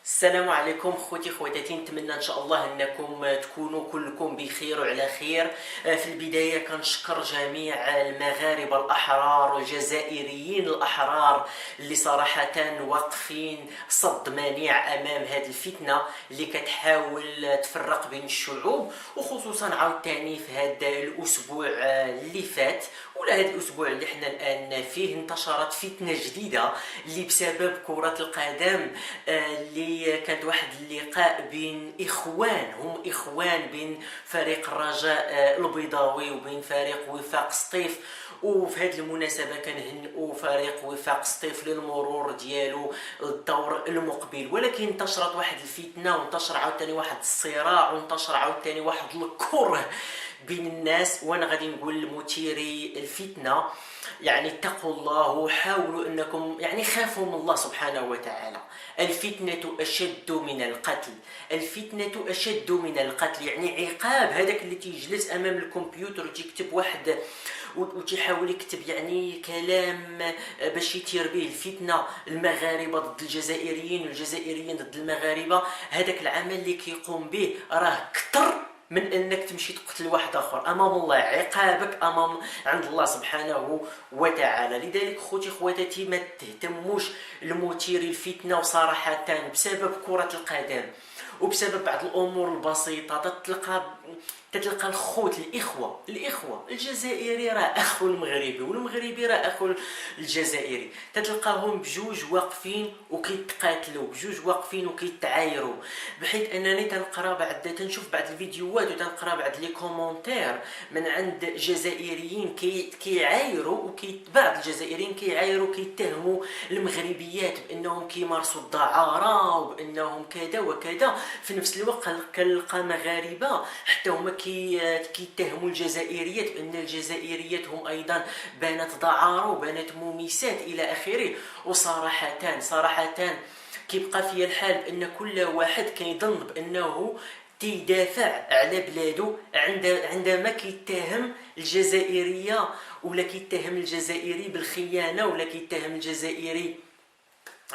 السلام عليكم خوتي خواتاتي، نتمنى ان شاء الله انكم تكونوا كلكم بخير وعلى خير. في البدايه كنشكر جميع المغاربه الاحرار والجزائريين الاحرار اللي صراحه واقفين صد منيع امام هذه الفتنه اللي كتحاول تفرق بين الشعوب، وخصوصا عاوتاني في هذا الاسبوع اللي فات ولا هذا الاسبوع اللي احنا الان فيه انتشرت فتنه جديده اللي بسبب كره القدم. اللي كانت واحد اللقاء بين اخوان بين فريق الرجاء البيضاوي وبين فريق وفاق سطيف. وفي هذه المناسبة كنهنئوا فريق وفاق سطيف للمرور ديالو الدور المقبل، ولكن انتشرت واحد الفتنة وانتشر عاوتاني واحد الصراع وانتشر عاوتاني واحد الكره بين الناس. وانا غادي نقول لمثيري الفتنة يعني اتقوا الله وحاولوا انكم يعني خافوا من الله سبحانه وتعالى. الفتنة اشد من القتل، الفتنة اشد من القتل، يعني عقاب هذاك اللي تيجلس امام الكمبيوتر وتكتب واحد وتحاول يكتب يعني كلام باش يثير به الفتنه، المغاربه ضد الجزائريين والجزائريين ضد المغاربه. هذاك العمل اللي كيقوم به راه كثر من انك تمشي تقتل واحد اخر امام الله، عقابك امام عند الله سبحانه وتعالى. لذلك خوتي خواتاتي ما تهتموش المثيري الفتنه، وصراحه بسبب كره القدم وبسبب بعض الامور البسيطه تتلقى الخوت الاخوه الجزائري راه اخو المغربي والمغربي راه اخو الجزائري، تتلقاهم بجوج واقفين وكيتقاتلوا، بجوج واقفين وكيتعايروا. بحيث انني تنشوف بعض الفيديوهات وتنقرا بعض لي كومونتير من عند جزائريين كيعايروا بعض الجزائريين كيعايروا كيتهموا المغربيات بانهم كيمارسوا الدعاره وبانهم كذا وكذا. في نفس الوقت كنلقى مغاربه حتى هما كيتهموا الجزائريات بان الجزائريات هم ايضا بنات دعاره وبنات مميسات الى اخره. وصراحه كيبقى في الحال بان كل واحد كيظن بانه تيدافع على بلاده عندما كيتهم الجزائريه ولا كيتهم الجزائري بالخيانه ولا كيتهم الجزائري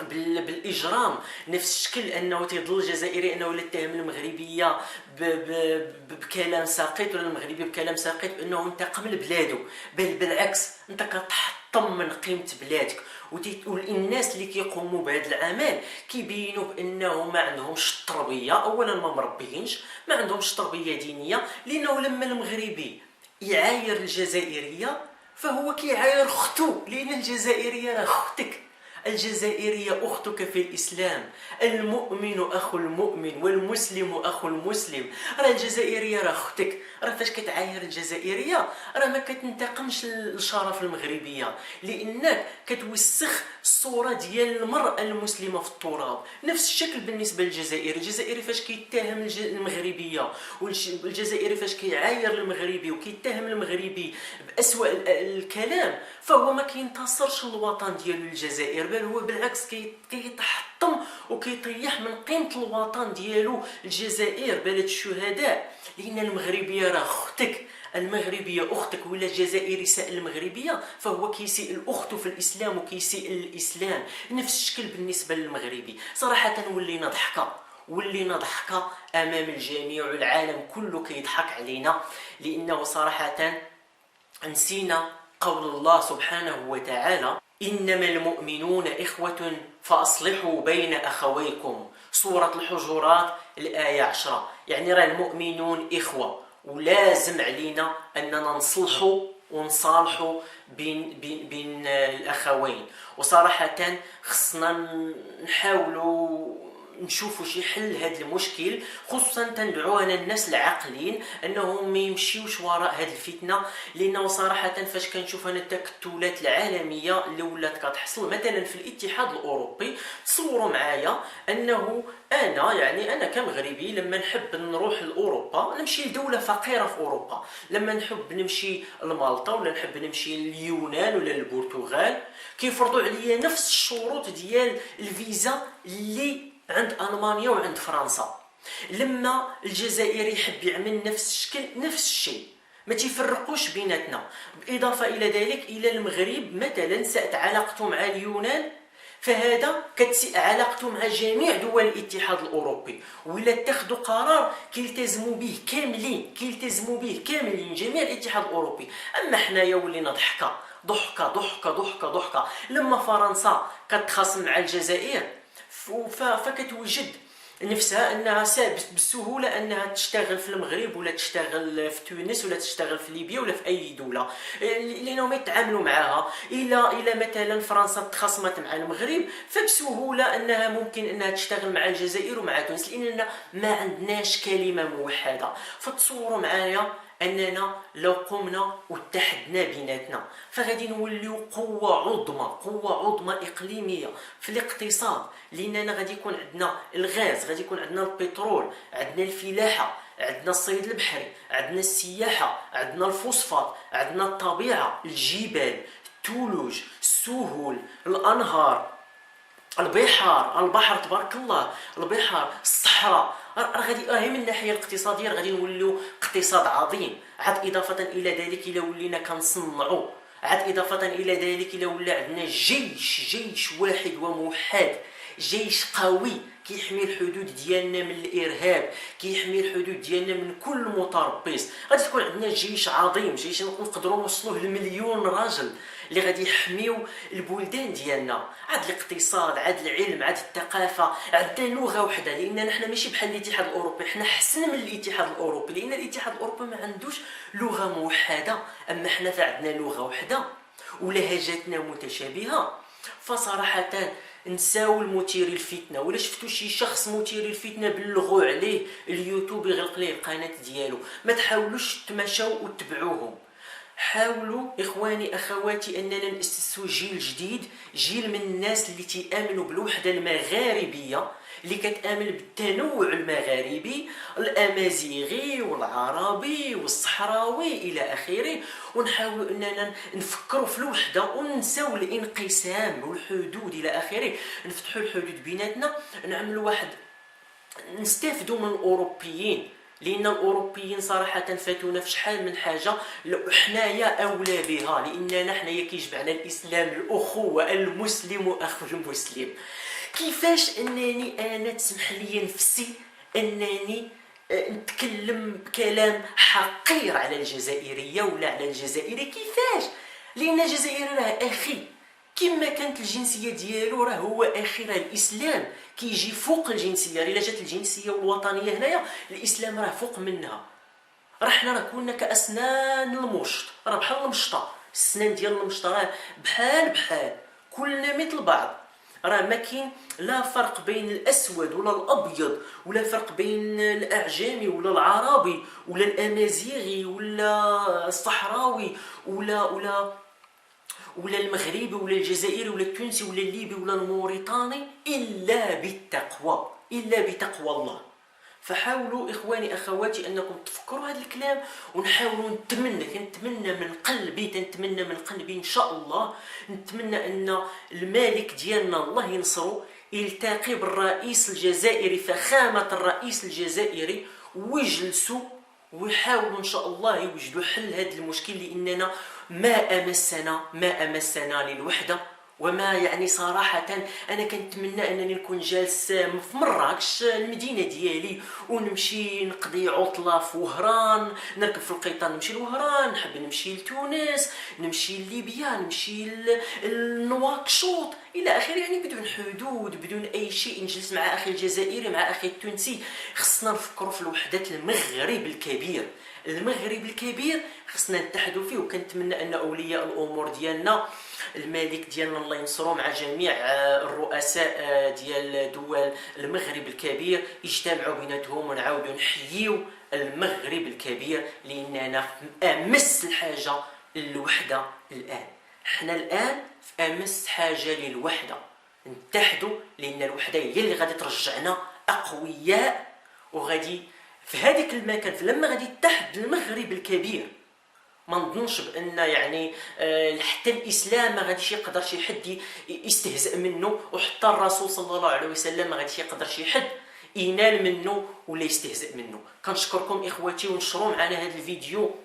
بالاجرام. نفس الشكل انه تيظل الجزائري انه لا يتهم المغربيه بكلام ساقط ولا المغربي بكلام ساقط انه انتقم لبلاده، بل بالعكس انت كتحطم من قيمه بلادك. والناس اللي كيقوموا بهذا العمل كيبينوا بانه ما عندهمش التربيه، اولا ما مربيينش، ما عندهمش تربيه دينيه، لانه لما المغربي يعاير الجزائريه فهو كيعاير اختو، لان الجزائريه راه اختك، الجزائرية أختك في الإسلام، المؤمن أخو المؤمن والمسلم أخو المسلم. راه الجزائرية راه أختك، راه فاش كتعاير الجزائرية راه ما كتنتقمش الشرف المغربية، لأنك كتوسخ الصورة ديال المرأة المسلمة في التراب. نفس الشكل بالنسبة للجزائري، الجزائري فاش كيتهم المغربية والجزائري فاش كيعاير المغربي وكيتهم المغربي بأسوأ الكلام فهو ما كينتصرش الوطن ديالو الجزائر، بل هو بالعكس كيتحطم وكيطيح من قيمة الوطن ديالو الجزائر بلد الشهداء. لأن المغربية راه أختك، المغربية أختك، ولا الجزائري ساء المغربية فهو كيسيء الأخت في الإسلام وكيسيء الإسلام. نفس الشكل بالنسبة للمغربي. صراحة ولينا ضحكة أمام الجميع والعالم كله كيضحك علينا، لأنه صراحة نسينا قول الله سبحانه وتعالى: إنما المؤمنون إخوة فأصلحوا بين أخويكم، سورة الحجرات الآية 10. يعني راه المؤمنون إخوة ولازم علينا أننا نصلحوا ونصالحوا بين الأخوين. وصراحة خصنا نحاولوا نشوفوا شي حل هذا المشكل، خصوصا تندعو انا الناس العاقلين انهم ما يمشيوش وراء هذه الفتنه. لانه صراحه فاش كنشوف انا التكتلات العالميه اللي ولات كتحصل مثلا في الاتحاد الاوروبي، تصوروا معايا انه انا كمغربي لما نحب نروح لاوروبا نمشي لدوله فقيره في اوروبا، لما نحب نمشي لمالطا ولا نحب نمشي لليونان ولا البرتغال كيفرضوا عليا نفس الشروط ديال الفيزا اللي عند ألمانيا وعند فرنسا. لما الجزائري يحب يعمل نفس الشكل نفس الشيء، ما تيفرقوش بيناتنا. بالإضافة إلى ذلك إلى المغرب مثلا ساءت علاقته مع اليونان فهذا كتسيء علاقته مع جميع دول الاتحاد الاوروبي، ولا اتخذوا قرار كيلتزموا به كاملين جميع الاتحاد الاوروبي. اما حنايا ولينا ضحكه لما فرنسا كتخاصم مع الجزائر فكتوجد نفسها انها بسهوله انها تشتغل في المغرب ولا تشتغل في تونس ولا تشتغل في ليبيا ولا في اي دوله، لانهم يتعاملوا معها. الى مثلا فرنسا تخاصمت مع المغرب فبسهوله انها ممكن انها تشتغل مع الجزائر ومع تونس، لاننا ما عندناش كلمه موحده. فتصوروا معايا اننا لو قمنا واتحدنا بيناتنا فغادي نوليو قوه عظمى اقليميه في الاقتصاد، لاننا غادي يكون عندنا الغاز، غادي يكون عندنا البترول، عندنا الفلاحه، عندنا الصيد البحري، عندنا السياحه، عندنا الفوسفات، عندنا الطبيعه، الجبال، الثلوج، السهول، الانهار، البحر تبارك الله، البحار، الصحراء. غادي من الناحيه الاقتصاديه غادي نوليو اقتصاد عظيم. عاد اضافه الى ذلك الى ولينا كنصنعوا، عاد اضافه الى ذلك الى ولا عندنا جيش واحد وموحد، جيش قوي كيحمي الحدود ديالنا من الارهاب، كيحمي الحدود ديالنا من كل متربص. غادي تكون عندنا جيش عظيم، جيش نقدروا نوصلوه لمليون راجل اللي غادي يحميو البلدان ديالنا. عاد الاقتصاد، عاد العلم، عاد الثقافه، عندنا لغه وحده، لان نحن ماشي بحال الاتحاد الاوروبي، حنا احسن من الاتحاد الاوروبي، لان الاتحاد الاوروبي ما عندوش لغه موحده، اما حنا فعندنا لغه وحده ولهجاتنا متشابهه. فصراحه نساو المثير الفتنه، ولا شفتوا شي شخص مثير الفتنه بلغوا عليه اليوتيوب يغلق ليه القناه ديالو، ما تحاولوش تمشوا وتبعوهم. حاولوا اخواني اخواتي اننا ناسسوا جيل جديد، جيل من الناس اللي تيامنوا بالوحده المغاربيه، اللي كتامن بالتنوع المغاربي الامازيغي والعربي والصحراوي الى اخره، ونحاولوا اننا نفكروا في الوحده وننساو الانقسام والحدود الى اخره. نفتحوا الحدود بيناتنا، نعملوا واحد، نستافدوا من الاوروبيين، لان الاوروبيين صراحه فاتونا في شحال من حاجه حنايا اولى بها، لاننا حنايا كيجمعنا الاسلام، الاخوه، المسلم اخو المسلم. كيفاش انني انا تسمح لي نفسي انني نتكلم كلام حقير على الجزائريه ولا على الجزائري؟ كيفاش؟ لان الجزائري راه اخي، كما كانت الجنسيه ديالو راه هو اخي، راه الاسلام كيجي فوق الجنسيه. الا جات الجنسيه والوطنيه هنايا، الاسلام راه فوق منها. راه حنا راه كنا كاسنان المشط، راه بحال المشطه، السنان ديال المشط راه بحال كلنا مثل بعض. راه ما كاين لا فرق بين الاسود ولا الابيض، ولا فرق بين الاعجمي ولا العربي ولا الامازيغي ولا الصحراوي ولا المغربي ولا الجزائري ولا التونسي ولا الليبي ولا الموريتاني، الا بالتقوى، الا بتقوى الله. فحاولوا اخواني اخواتي انكم تفكروا هذا الكلام، ونحاولوا كنتمنى من قلبي ان شاء الله، نتمنى ان الملك ديالنا الله ينصرو يلتقي بالرئيس الجزائري، فخامة الرئيس الجزائري، ويجلسوا ويحاولوا ان شاء الله يوجدوا حل هذا المشكل، لاننا ما امسنا للوحده. وما يعني صراحة أنا كنتمنى أنني نكون جالس في مراكش المدينة ديالي، ونمشي نقضي عطلة في وهران، نركب في القطار نمشي لوهران، نحب نمشي لتونس، نمشي لليبيا، نمشي لنواكشوط إلى آخره، يعني بدون حدود، بدون أي شيء. نجلس مع أخي الجزائري، مع أخي التونسي. خصنا نفكروا في الوحدة المغرب الكبير، خصنا نتحدوا فيه. وكنتمنى أن أولياء الأمور ديالنا، الملك ديالنا الله ينصرو، مع جميع الرؤساء ديال دول المغرب الكبير، يجتمعوا بيناتهم ونعاودوا نحييو المغرب الكبير، لاننا في امس الحاجه للوحده. الان حنا الان في امس حاجه للوحده، نتحدوا، لان الوحده هي اللي غادي ترجعنا اقوياء. وغادي في هذيك المكان لما غادي يتحد المغرب الكبير، ما نظنش بان يعني حتى الاسلام ما غاديش يقدر شي حد يستهزئ منه، وحتى الرسول صلى الله عليه وسلم ما غاديش يقدر شي حد ينال منه ولا يستهزئ منه. كنشكركم اخواتي، ونشروا معنا هذا الفيديو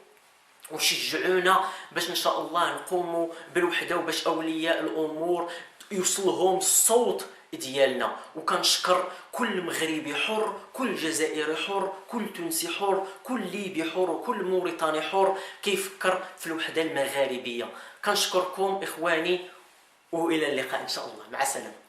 وشجعونا باش ان شاء الله نقوموا بالوحده، وباش اولياء الامور يوصلهم الصوت ديالنا. وكنشكر كل مغربي حر، كل جزائري حر، كل تونسي حر، كل ليبي حر، وكل موريتاني حر كيفكر في الوحدة المغاربية. كنشكركم إخواني، وإلى اللقاء إن شاء الله. مع السلامة.